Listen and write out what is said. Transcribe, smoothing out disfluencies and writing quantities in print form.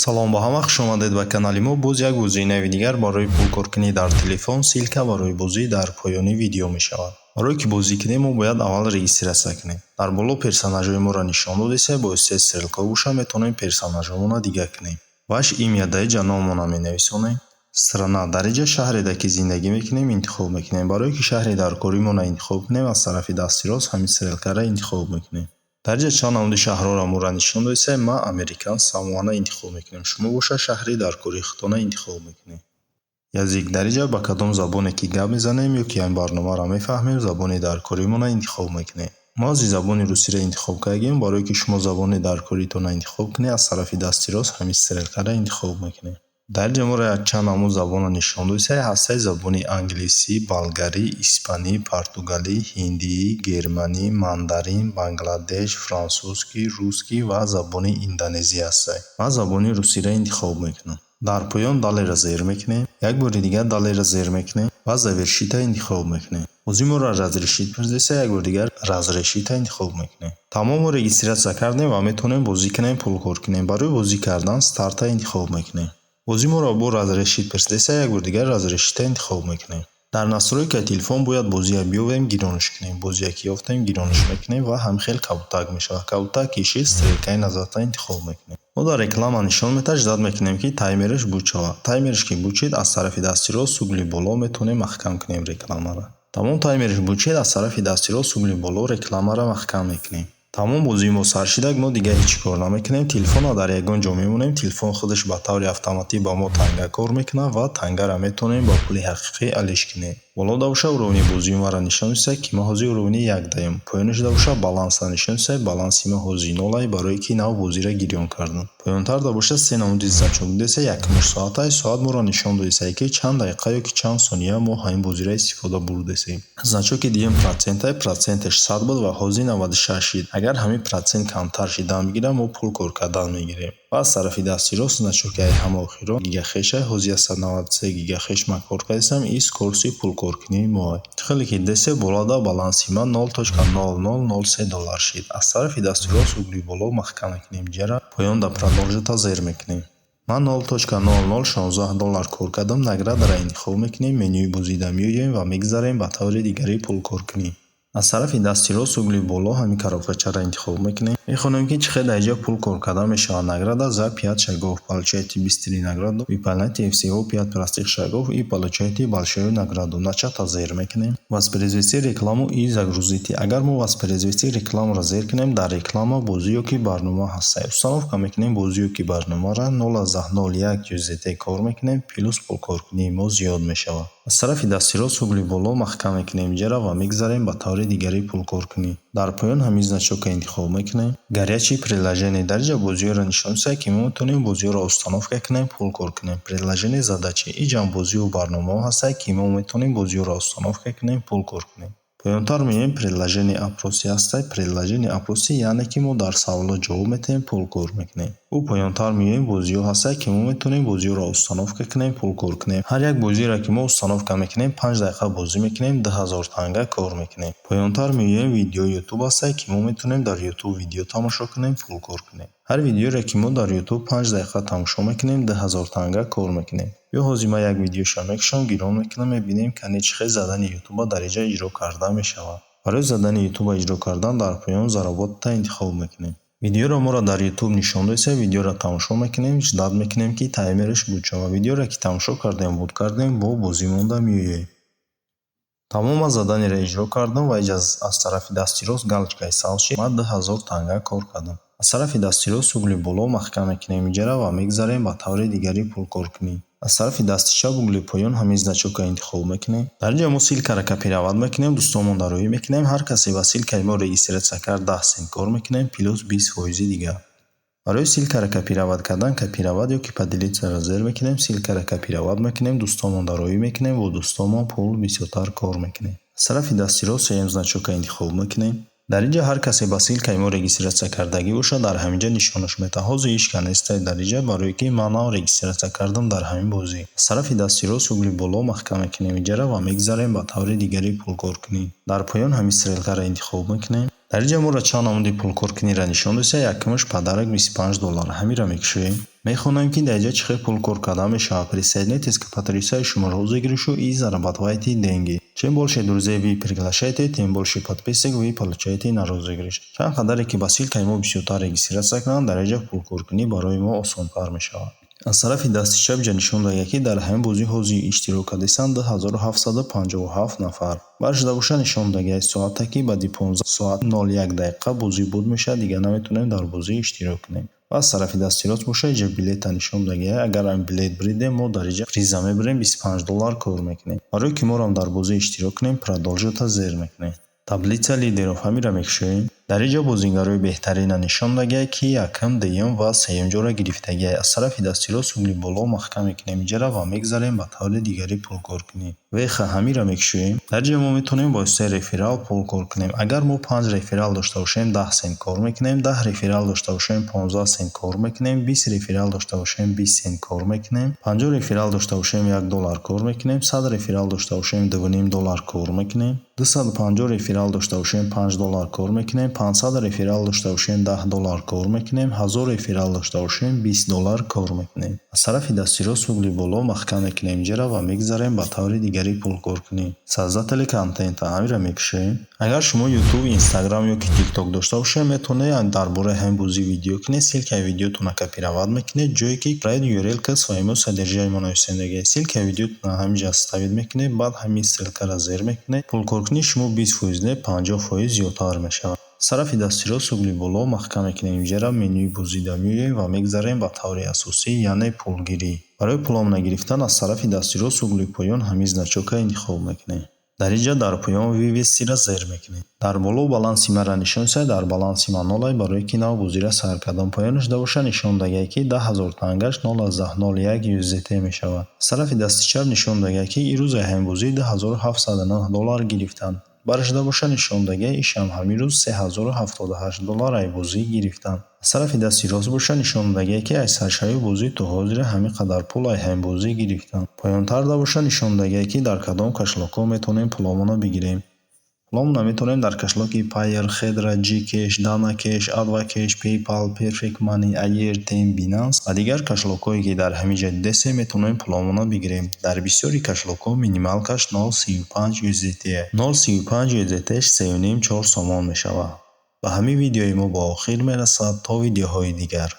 салом, ба ҳама хуш омадед ба канали мо. боз як гузинаи дигар барои пулкоркунӣ дар телефон силка барои бозӣ дар поёни видео мешавад. барои ки бозӣ кунем мо бояд аввал регистратсия кунем. дар боло персонажҳои моро нишон додеса бо воситаи стрелка боша метавонем персонажҳоро дига кунем. ваш имя дариҷа номона менависонем. страна дариҷа шаҳреда ки зиндагӣ мекунем интихоб мекунем. барое ки шаҳри дар коримона интихоб кунем аз тарафи дасти рост ҳамин стрелкаро интихоб мекунем. дариҷа чанд намуди шаҳрҳоро моро нишон додеса ма американ самоана интихоб мекунем. шумо боша шаҳри дар кори худона интихоб мекунем. язик дариҷа ба кадом забоне ки гап мезанем ё ки ин барномаро мефаҳмем забони дар коримона интихоб мекунем. мо аз забони русиро интихоб кардем. барое ки шумо забони дар коритона интихоб кунед аз тарафи дасти рост ҳамин стрелкаро интихоб мекунем. дариҷа моро якчанд намуд забонро нишон додеса ҳастаи забони англисӣ, болгарӣ, испанӣ, португалӣ, ҳиндӣ, германӣ, мандарин, бангладеш, франсузский, русский ва забони индонезӣ ҳастаи. ман забони русиро интихоб мекунам. дар поён далеро зер мекунем. як бори дигар далеро зер мекунем ва завершита интихоб мекунем. бозӣ моро разрешит пурсида як бори дигар разрешита интихоб мекунем. тамомо регистратсия кардем ва метавонем бозӣ кунем, пулкор кунем. барои бозӣ кардан старта интихоб мекунем. бозӣ моро бо разрешит пурсида як бори дигар разрешита интихоб мекунем. дар настройкаи телефон бояд бозиро биёбем, гиронш кунем. бозие ки ёфтем гиронш мекунем ва ҳамхел кабутак мешавад. кабутак киши стрелкаи назарта интихоб мекунем. мо дар реклама нишон метад ждат мекунем ки таймераш буд шавад. таймераш ки буд шид аз тарафи дасти рост сугли боло метавонем маҳкам кунем рекламаро. тамом таймераш буд шид аз тарафи дасти рост сугли боло рекламаро маҳкам мекунем. тамом бозии мо сар шидак мо дигар ҳеҷ кор намекунем. телефонро дар ягон ҷо мемонем. телефон худаш ба таври автоматӣ ба мо танга кор мекунад ва тангара метавонем ба пули ҳақиқӣ алиш кунем. боло давоша уровни бозии маро нишон диса ки мо ҳозир уровни 1 даем. поёнаш давоша балансро нишон диса баланси мо ҳозир 0 барое ки нав бозиро гирён кардем. поёнтар давоша се намуди значок диса якмуш соатаи соат моро нишон додиса ки чанд дақиқа ё ки чанд сония мо ҳамин бозиро истифода бурдесем. значоки дием процентаи проценташ 100 буд ва ҳозир 96 шид. агар ҳамин процент камтар шидан бигирам мо пул кор кардан мегирем. ва аз тарафи дасти рост значокаи ҳамохиро гигахеша ҳозир 193 гигахеш ма кор кардам. ин скорости пулкоркунии мо. хеле ки десе болада баланси ман $0.0003 шид. аз тарафи дасти рост угли боло маҳкам мекунем. ҷара поён да продолжита зер мекунем. ман $0.0016 кор кардам. наградро интихоб мекунем. менюи бозида меоем ва мегзарем ба таври дигари пулкоркунӣ. аз тарафи дасти рост угли боло ҳамин коробкачаро интихоб мекунем. мехонем ки чӣ қадар ҷа пул кор кардан мешавад. награда за 5 шагов, получаете бистрый награду, выполняйте всего 5 простых шагов и получаете большую награду. начата зер мекунем. воспроизвести рекламу и загрузите. агар мо воспроизвести рекламаро зер кунем, дар реклама бозӣ ё ки барнома ҳастаи. установка мекунем бозӣ ё ки барномаро 0.01 USDT кор мекунем, плюс пулкоркунии мо зиёд мешавад. аз тарафи дасти рост угли боло маҳкам мекунем ҷара ва мегзарем ба таври дигари пулкоркунӣ. дар поён ҳамин значока интихоб мекунем. горячие приложения дариҷа бозиёро нишон диса ки мо метавонем бозиёро установка кунем, пулкор кунем. приложение задачи инҷам бозию барномаҳо ҳастанд ки мо метавонем бозиёро установка кунем, пулкор кунем. поёнтар меоем приложение опроси ҳастад. приложение опроси яъне ки мо дар саволот ҷавоб метаҳем, пулкор мекунем. ӯ поёнтар меоем бозиҳо ҳастанд ки мо метавонем бозиёро установка кунем, пулкор кунем. ҳар як бозиро ки мо установка мекунем 5 дақиқа бозӣ мекунем, 2000 танга кор мекунем. поёнтар меоем видеои ютуб ҳастанд ки мо метавонем дар ютуб видео тамошо кунем, пулкор кунем. ҳар видеоро ки мо дар ютуб 5 дақиқа тамошо мекунем, 2000 танга кор мекунем. ё ҳозир ман як видеошо мекушам, гирон мекунам, мебинем кане чӣ қадр задани ютуба дар инҷа иҷро карда мешавад. барои задани ютуба иҷро кардан дар поён заробота интихоб мекунем. видеоро моро дар ютуб нишон додиса видеоро тамошо мекунем, ждат мекунем ки таймераш буд шавад. видеоро ки тамошо кардем буд кардем, бо бозӣ монда меоем. тамом аз заданиро иҷро кардам ва аз тарафи дасти рост галочкаи сабз шид. ман 2000 танга кор кардам. аз тарафи дасти рост угли боло маҳкам мекунем ҷара ва мегзарем ба таври дигари пулкоркунӣ. аз тарафи дасти чап угли поён ҳамин значокро интихоб мекунем. дар ҷо мо силкаро копировать мекунем, дӯстонмон дароӣ мекунем. ҳар касе ба силкаи мо регистратсия кард 10 сент кор мекунем, плюс 20% дигар. барои силкаро копировать кардан копировать ё ки поделитсаро зер мекунем. силкаро копировать мекунем, дӯстонмон дароӣ мекунем, бо дӯстонмон пул бисёртар кор мекунем. аз тарафи дасти рост сеюм значокро интихоб мекунем. дар инҷа ҳар касе ба силкаи мо регистратсия кардагӣ бошад дар ҳаминҷа нишонаш метавад. ҳозир ҳеҷ кан нестаи дар инҷа барое ки ман нав регистратсия кардам дар ҳамин бозӣ. аз тарафи дасти рост угли боло маҳкам мекунем ҷара ва мегзарем ба таври дигари пулкоркунӣ. дар поён ҳамин стрелкаро интихоб мекунем. дар инҷа моро чанд намуди пулкоркуниро нишон додиса якумаш подарок $25 ҳамиро мекушоем. Мехонем ки дар ҷа чӣ хел пул кор карда мешавад. Присоединяйтесь к потрясающему розыгрышу и зарабатывайте деньги. Чем больше друзей вы приглашаете, тем больше подписок вы получаете на розыгрыш. Чанд қадаре ки ба ссилкаи мо бисёртар регистрация кунанд, дар ин ҷа пулкоркунӣ барои мо осонтар мешавад. аз тарафи дасти чап ҷа нишон додааст ки дар ҳамин бозӣ ҳозир иштирок кардастанд 2757 нафар. Баршида боша нишон додааст соате ки баъди 15 соат 01 дақиқа бозӣ буд мешавад, дигар наметавонем дар бозӣ иштирок кунем. ва аз тарафи дасти рост боша ин ҷа билета нишон додааст. Агар ин билет биридем, мо дар ин ҷа приза мебирем, $25 кор мекунем. барои ки морам дар бозӣ иштирок кунем, продолжата зер мекунем. таблица лидеров ҳамира мекушоем. дар ин ҷа бозигарои беҳтарина нишон додааст ки якум, дуюм ва сеюм ҷоро гирифтагиаст. аз тарафи дасти рост угли боло маҳкам мекунем инҷара ва мегзарем ба таври дигари пулкоркунӣ. веха ҳамира мекушоем. дар ин ҷа мо метавонем бо воситаи реферал пулкор кунем. агар мо 5 реферал дошта бошем 10 сент кор мекунем, 10 реферал дошта бошем 15 сент кор мекунем, 20 реферал дошта бошем 20 сент кор мекунем, 50 реферал дошта бошем $1 кор мекунем, 100 реферал дошта бошем $2.5 кор мекунем, 250 реферал дошта бошем $5 кор мекунем, 500 реферал дошта бошем $10 кор мекунем, 1000 реферал дошта бошем $20 кор мекунем. аз тарафи дасти рост угли боло маҳкам мекунем инҷара ва мегзарем ба таври дигари пулкоркунӣ. создатели контента ҳамира мекушоем. агар шумо YouTube, Instagram ёки TikTok дошта бошед, метавонед дар бораи ҳамин бозӣ видео кунед. ссилкаи видеотона копировать мекунед, ҷое ки проект URL-ка своему содержанию нависендаги. ссилкаи видеотона ҳамин ҷа ставид мекунед, баъд ҳамин ссилкаро зер мекунед. пулкоркунии шумо 20% не 50% зиёдтар мешавад. аз тарафи дасти рост угли боло маҳкам мекунем инҷара менюи бозида меоем ва мегзарем ба таври асосӣ, яъне пулгирӣ. барои пуломона гирифтан аз тарафи дасти рост угли поён ҳамин значокка интихоб мекунем. дар ин ҷа дар поён вивестиро зер мекунем. дар боло баланси маро нишон диҳед, дар баланси ма 0 барои ки нав бозиро сайр кардам. поёнаш да боша нишон додааст ки 10000 тангаш 0,01 USDT мешавад. аз тарафи дасти чап нишон додааст ки ин рӯзи ҳамин бозӣ $2709 гирифтанд. бараш да боша нишон додааст ишам ҳамин рӯз $3078 ай бозӣ гирифтанд. аз тарафи дасти рост боша нишон додааст ки ай саршавии бозӣ то ҳозир ҳамин қадар пул ай ҳамин бозӣ гирифтанд. поёнтар да боша нишон додааст ки дар кадом кашлокҳо метавонем пуломона бигирем. пуломона метавонем дар кашлоки Payeer, Khedra, Gcash, Danacash, Advocash, PayPal, Perfect Money, Airtime, Binance ва дигар кашлокҳое ки дар ҳамин ҷа дидастем метавонем пуломона бигирем. дар бисёри кашлокҳо минимал каш 0.35 USDT. 0.35 USDT 3.5-4 сомон мешавад. ба ҳамин видеои мо ба охир мерасад. то видеоҳои дигар.